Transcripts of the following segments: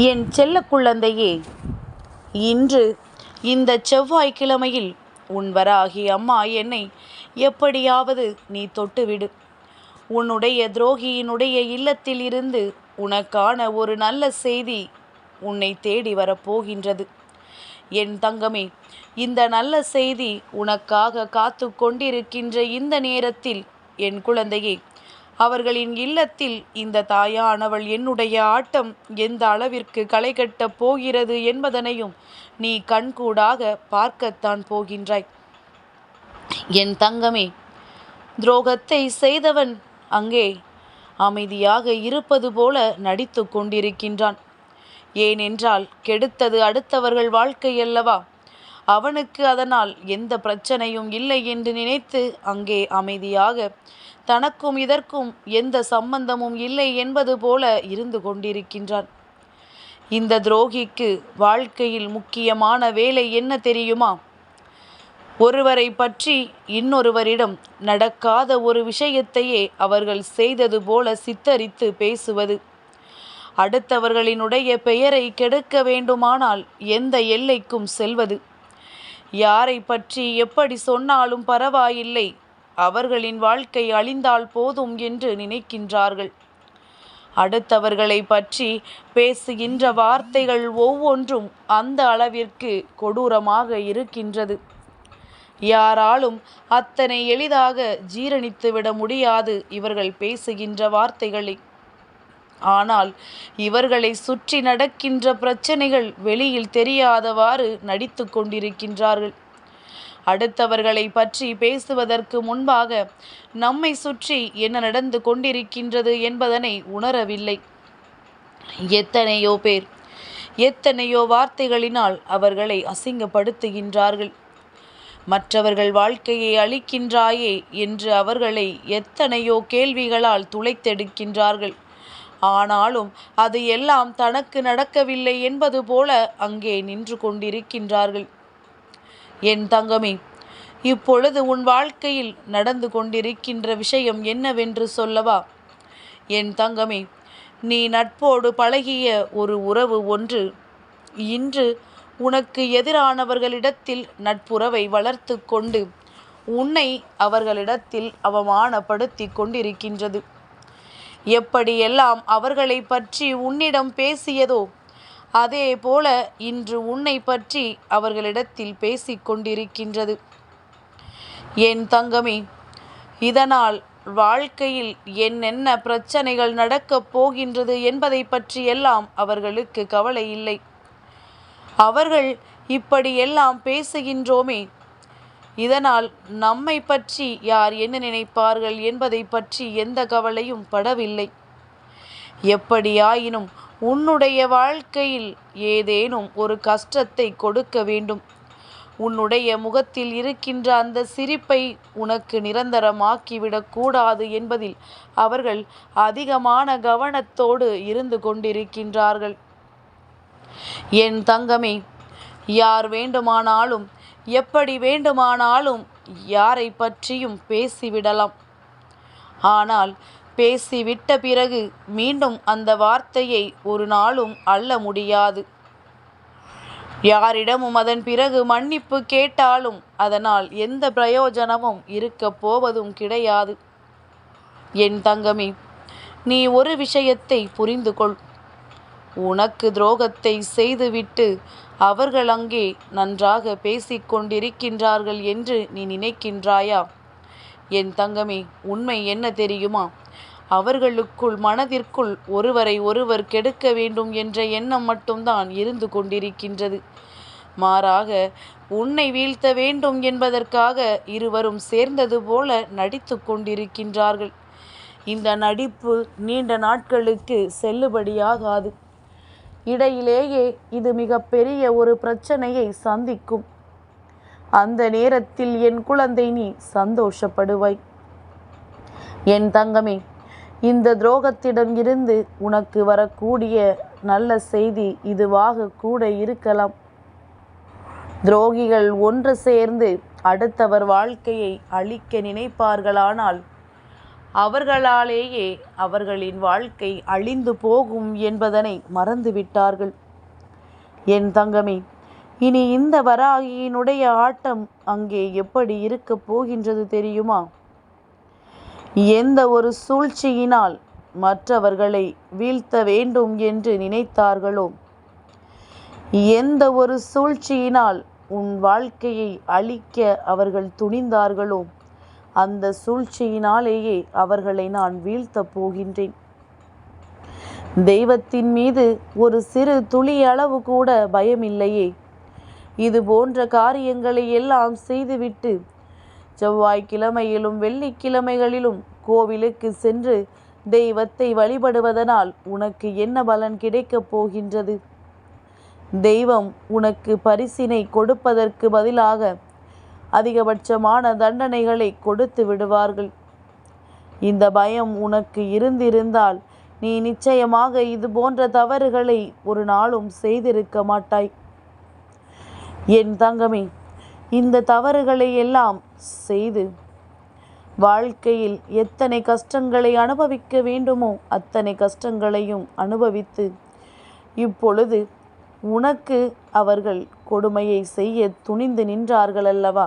என் செல்ல குழந்தையே, இன்று இந்த செவ்வாய்க்கிழமையில் உன் வராகி அம்மா என்னை எப்படியாவது நீ தொட்டுவிடு. உன்னுடைய துரோகியினுடைய இல்லத்தில் இருந்து உனக்கான ஒரு நல்ல செய்தி உன்னை தேடி வரப்போகின்றது. என் தங்கமே, இந்த நல்ல செய்தி உனக்காக காத்து கொண்டிருக்கின்ற இந்த நேரத்தில் என் குழந்தையே, அவர்களின் இல்லத்தில் இந்த தாயானவள் என்னுடைய ஆட்டம் எந்த அளவிற்கு களை கட்டப் போகிறது என்பதனையும் நீ கண்கூடாக பார்க்கத்தான் போகின்றாய். என் தங்கமே, துரோகத்தை செய்தவன் அங்கே அமைதியாக இருப்பது போல நடித்து கொண்டிருக்கின்றான். ஏனென்றால் கெடுத்தது அடுத்தவர்கள் வாழ்க்கை அல்லவா? அவனுக்கு அதனால் எந்த பிரச்சனையும் இல்லை என்று நினைத்து அங்கே அமைதியாக தனக்கும் இதற்கும் எந்த சம்பந்தமும் இல்லை என்பது போல இருந்து கொண்டிருக்கின்றான். இந்த துரோகிக்கு வாழ்க்கையில் முக்கியமான வேலை என்ன தெரியுமா? ஒருவரை பற்றி இன்னொருவரிடம் நடக்காத ஒரு விஷயத்தையே அவர்கள் செய்தது போல சித்தரித்து பேசுவது. அடுத்தவர்களினுடைய பெயரை கெடுக்க வேண்டுமானால் எந்த எல்லைக்கும் செல்வது. யாரை பற்றி எப்படி சொன்னாலும் பரவாயில்லை, அவர்களின் வாழ்க்கை அழிந்தால் போதும் என்று நினைக்கின்றார்கள். அடுத்தவர்களை பற்றி பேசுகின்ற வார்த்தைகள் ஒவ்வொன்றும் அந்த அளவிற்கு கொடூரமாக இருக்கின்றது. யாராலும் அத்தனை எளிதாக ஜீரணித்துவிட முடியாது இவர்கள் பேசுகின்ற வார்த்தைகளை. ஆனால் இவர்களை சுற்றி நடக்கின்ற பிரச்சனைகள் வெளியில் தெரியாதவாறு நடித்து கொண்டிருக்கின்றார்கள். அடுத்தவர்களை பற்றி பேசுவதற்கு முன்பாக நம்மை சுற்றி என்ன நடந்து கொண்டிருக்கின்றது என்பதனை உணரவில்லை. எத்தனையோ பேர் எத்தனையோ வார்த்தைகளினால் அவர்களை அசிங்கப்படுத்துகின்றார்கள். மற்றவர்கள் வாழ்க்கையை அழிக்கின்றாயே என்று அவர்களை எத்தனையோ கேள்விகளால் துளைத்தெடுக்கின்றார்கள். ஆனாலும் அது எல்லாம் தனக்கு நடக்கவில்லை என்பது போல அங்கே நின்று கொண்டிருக்கின்றார்கள். என் தங்கமே, இப்பொழுது உன் வாழ்க்கையில் நடந்து கொண்டிருக்கின்ற விஷயம் என்னவென்று சொல்லவா? என் தங்கமே, நீ நட்போடு பழகிய ஒரு உறவு ஒன்று இன்று உனக்கு எதிரானவர்களிடத்தில் நட்புறவை வளர்த்து கொண்டு உன்னை அவர்களிடத்தில் அவமானப்படுத்தி கொண்டிருக்கின்றது. எப்படியெல்லாம் அவர்களை பற்றி உன்னிடம் பேசியதோ அதே போல இன்று உன்னை பற்றி அவர்களிடத்தில் பேசிக்கொண்டிருக்கின்றது. என் தங்கமே, இதனால் வாழ்க்கையில் என்னென்ன பிரச்சனைகள் நடக்கப் போகின்றது என்பதை பற்றியெல்லாம் அவர்களுக்கு கவலை இல்லை. அவர்கள் இப்படியெல்லாம் பேசுகின்றோமே, இதனால் நம்மை பற்றி யார் என்ன நினைப்பார்கள் என்பதை பற்றி எந்த கவலையும் படவில்லை. எப்படியாயினும் உன்னுடைய வாழ்க்கையில் ஏதேனும் ஒரு கஷ்டத்தை கொடுக்க வேண்டும். உன்னுடைய முகத்தில் இருக்கின்ற அந்த சிரிப்பை உனக்கு நிரந்தரமாக்கிவிடக்கூடாது என்பதில் அவர்கள் அதிகமான கவனத்தோடு இருந்து கொண்டிருக்கின்றார்கள். என் தங்கமே, யார் வேண்டுமானாலும் எப்படி வேண்டுமானாலும் யாரை பற்றியும் பேசிவிடலாம். ஆனால் பேசிவிட்ட பிறகு மீண்டும் அந்த வார்த்தையை ஒரு நாளும் அள்ள முடியாது. யாரிடமும் அதன் பிறகு மன்னிப்பு கேட்டாலும் அதனால் எந்த பிரயோஜனமும் இருக்கப் போவதும் கிடையாது. என் தங்கமே, நீ ஒரு விஷயத்தை புரிந்து கொள். உனக்கு துரோகத்தை செய்துவிட்டு அவர்கள் அங்கே நன்றாக பேசிக்கொண்டிருக்கின்றார்கள் என்று நீ நினைக்கின்றாயா? என் தங்கமே, உண்மை என்ன தெரியுமா? அவர்களுக்குள் மனதிற்குள் ஒருவரை ஒருவர் கெடுக்க வேண்டும் என்ற எண்ணம் மட்டும்தான் இருந்து கொண்டிருக்கின்றது. மாறாக உன்னை வீழ்த்த வேண்டும் என்பதற்காக இருவரும் சேர்ந்தது போல நடித்து கொண்டிருக்கின்றார்கள். இந்த நடிப்பு நீண்ட நாட்களுக்கு செல்லுபடியாகாது. இடையிலேயே இது மிகப்பெரிய ஒரு பிரச்சனையை சந்திக்கும். அந்த நேரத்தில் என் குழந்தை நீ சந்தோஷப்படுவாய். என் தங்கமே, இந்த துரோகத்திடம் இருந்து உனக்கு வரக்கூடிய நல்ல செய்தி இதுவாக கூட இருக்கலாம். துரோகிகள் ஒன்று சேர்ந்து அடுத்தவர் வாழ்க்கையை அழிக்க நினைப்பார்களானால் அவர்களாலேயே அவர்களின் வாழ்க்கை அழிந்து போகும் என்பதனை மறந்துவிட்டார்கள். என் தங்கமே, இனி இந்த வராகியினுடைய ஆட்டம் அங்கே எப்படி இருக்கப் போகின்றது தெரியுமா? எந்த ஒரு சூழ்ச்சியினால் மற்றவர்களை வீழ்த்த வேண்டும் என்று நினைத்தார்களோ, எந்த ஒரு சூழ்ச்சியினால் உன் வாழ்க்கையை அழிக்க அவர்கள் துணிந்தார்களோ, அந்த சூழ்ச்சியினாலேயே அவர்களை நான் வீழ்த்தப் போகின்றேன். தெய்வத்தின் மீது ஒரு சிறு துளி அளவு கூட பயமில்லையே. இது போன்ற காரியங்களை எல்லாம் செய்துவிட்டு செவ்வாய்க்கிழமையிலும் வெள்ளிக்கிழமைகளிலும் கோவிலுக்கு சென்று தெய்வத்தை வழிபடுவதனால் உனக்கு என்ன பலன் கிடைக்கப் போகின்றது? தெய்வம் உனக்கு பரிசினை கொடுப்பதற்கு பதிலாக அதிகபட்சமான தண்டனைகளை கொடுத்து விடுவார்கள். இந்த பயம் உனக்கு இருந்திருந்தால் நீ நிச்சயமாக இது போன்ற தவறுகளை ஒரு நாளும் செய்திருக்க மாட்டாய். என் தங்கமே, இந்த தவறுகளை எல்லாம் செய்து வாழ்க்கையில் எத்தனை கஷ்டங்களை அனுபவிக்க வேண்டுமோ அத்தனை கஷ்டங்களையும் அனுபவித்து இப்பொழுது உனக்கு அவர்கள் கொடுமையை செய்ய துணிந்து நின்றார்கள் அல்லவா?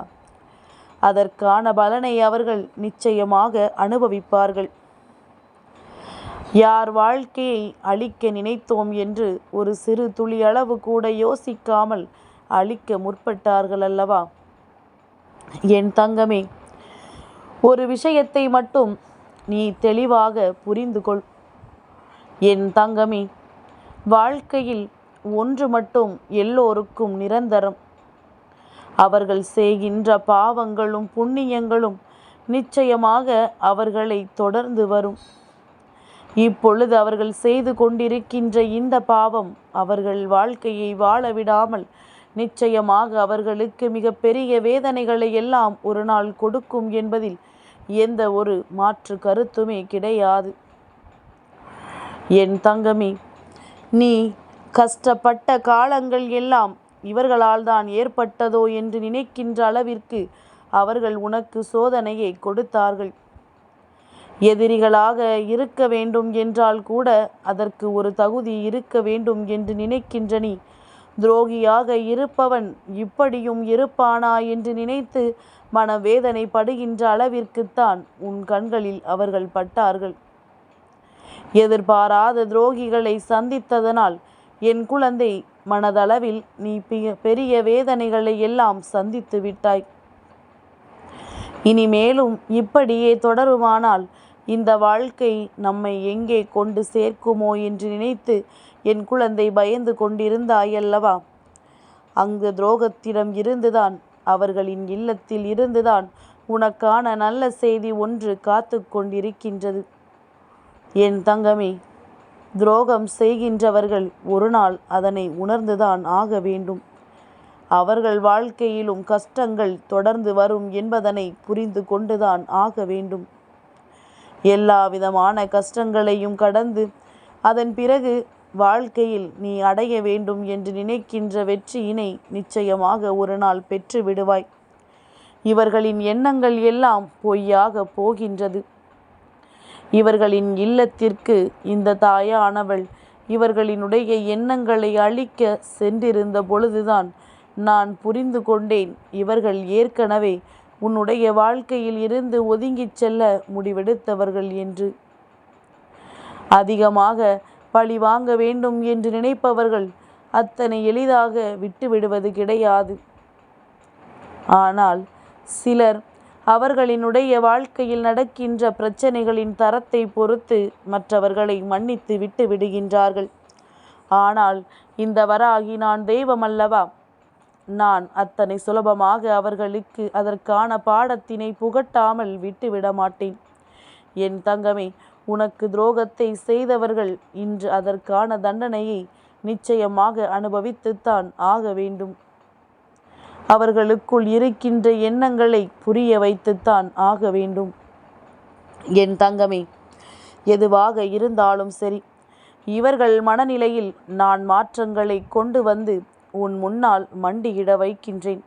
அதற்கான பலனை அவர்கள் நிச்சயமாக அனுபவிப்பார்கள். யார் வாழ்க்கையை அழிக்க நினைத்தோம் என்று ஒரு சிறு துளி அளவு கூட யோசிக்காமல் அழிக்க முற்பட்டார்கள் அல்லவா? என் தங்கமே, ஒரு விஷயத்தை மட்டும் நீ தெளிவாக புரிந்து கொள். என் தங்கமே, வாழ்க்கையில் ஒன்று மட்டும் எல்லோருக்கும் நிரந்தரம். அவர்கள் செய்கின்ற பாவங்களும் புண்ணியங்களும் நிச்சயமாக அவர்களை தொடர்ந்து வரும். இப்பொழுது அவர்கள் செய்து கொண்டிருக்கின்ற இந்த பாவம் அவர்கள் வாழ்க்கையை வாழ விடாமல் நிச்சயமாக அவர்களுக்கு மிக பெரிய வேதனைகளை எல்லாம் ஒரு நாள் கொடுக்கும் என்பதில் எந்த ஒரு மாற்று கருத்துமே கிடையாது. என் தங்கமே, நீ கஷ்டப்பட்ட காலங்கள் எல்லாம் இவர்களால் தான் ஏற்பட்டதோ என்று நினைக்கின்ற அளவிற்கு அவர்கள் உனக்கு சோதனையை கொடுத்தார்கள். எதிரிகளாக இருக்க வேண்டும் என்றால் கூட அதற்கு ஒரு தகுதி இருக்க வேண்டும் என்று நினைக்கின்ற நீ, துரோகியாக இருப்பவன் இப்படியும் இருப்பானா என்று நினைத்து மனவேதனை படுகின்ற அளவிற்குத்தான் உன் கண்களில் அவர்கள் பட்டார்கள். எதிர்பாராத துரோகிகளை சந்தித்ததனால் என் குழந்தை, மனதளவில் நீ பெரிய வேதனைகளை எல்லாம் சந்தித்து விட்டாய். இனிமேலும் இப்படியே தொடருமானால் இந்த வாழ்க்கை நம்மை எங்கே கொண்டு சேர்க்குமோ என்று நினைத்து என் குழந்தை பயந்து கொண்டிருந்தாயல்லவா? அங்கு துரோகத்திடம் இருந்துதான், அவர்களின் இல்லத்தில் இருந்துதான் உனக்கான நல்ல செய்தி ஒன்று காத்து கொண்டிருக்கின்றது. என் தங்கமே, துரோகம் செய்கின்றவர்கள் ஒரு நாள் அதனை உணர்ந்துதான் ஆக வேண்டும். அவர்கள் வாழ்க்கையிலும் கஷ்டங்கள் தொடர்ந்து வரும் என்பதனை புரிந்து கொண்டுதான் ஆக வேண்டும். எல்லா விதமான கஷ்டங்களையும் கடந்து அதன் பிறகு வாழ்க்கையில் நீ அடைய வேண்டும் என்று நினைக்கின்ற வெற்றியினை நிச்சயமாக ஒரு நாள் பெற்று விடுவாய். இவர்களின் எண்ணங்கள் எல்லாம் பொய்யாக போகின்றது. இவர்களின் இல்லத்திற்கு இந்த தாயானவள் இவர்களினுடைய எண்ணங்களை அழிக்க சென்றிருந்த பொழுதுதான் நான் புரிந்து கொண்டேன், இவர்கள் ஏற்கனவே உன்னுடைய வாழ்க்கையில் இருந்து ஒதுங்கிச் செல்ல முடிவெடுத்தவர்கள் என்று. அதிகமாக பழி வாங்க வேண்டும் என்று நினைப்பவர்கள் அத்தனை எளிதாக விட்டுவிடுவது கிடையாது. ஆனால் சிலர் அவர்களினுடைய வாழ்க்கையில் நடக்கின்ற பிரச்சனைகளின் தரத்தை பொறுத்து மற்றவர்களை மன்னித்து விட்டு விடுகின்றார்கள். ஆனால் இந்த வராகி நான் தெய்வம் அல்லவா? நான் அத்தனை சுலபமாக அவர்களுக்கு அதற்கான பாடத்தினை புகட்டாமல் விட்டுவிட மாட்டேன். என் தங்கமே, உனக்கு துரோகத்தை செய்தவர்கள் இன்று அதற்கான தண்டனையை நிச்சயமாக அனுபவித்துத்தான் ஆக வேண்டும். அவர்களுக்குள் இருக்கின்ற எண்ணங்களை புரிய வைத்துத்தான் ஆக வேண்டும். என் தங்கமே, எதுவாக இருந்தாலும் சரி, இவர்கள் மனநிலையில் நான் மாற்றங்களை கொண்டு வந்து உன் முன்னால் மண்டியிட வைக்கின்றேன்.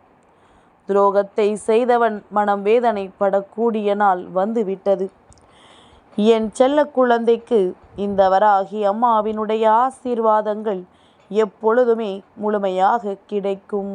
துரோகத்தை செய்தவன் மனம் வேதனைப்படக்கூடிய நாள் வந்துவிட்டது. என் செல்ல குழந்தைக்கு இந்த வராகி அம்மாவினுடைய ஆசீர்வாதங்கள் எப்பொழுதுமே முழுமையாக கிடைக்கும்.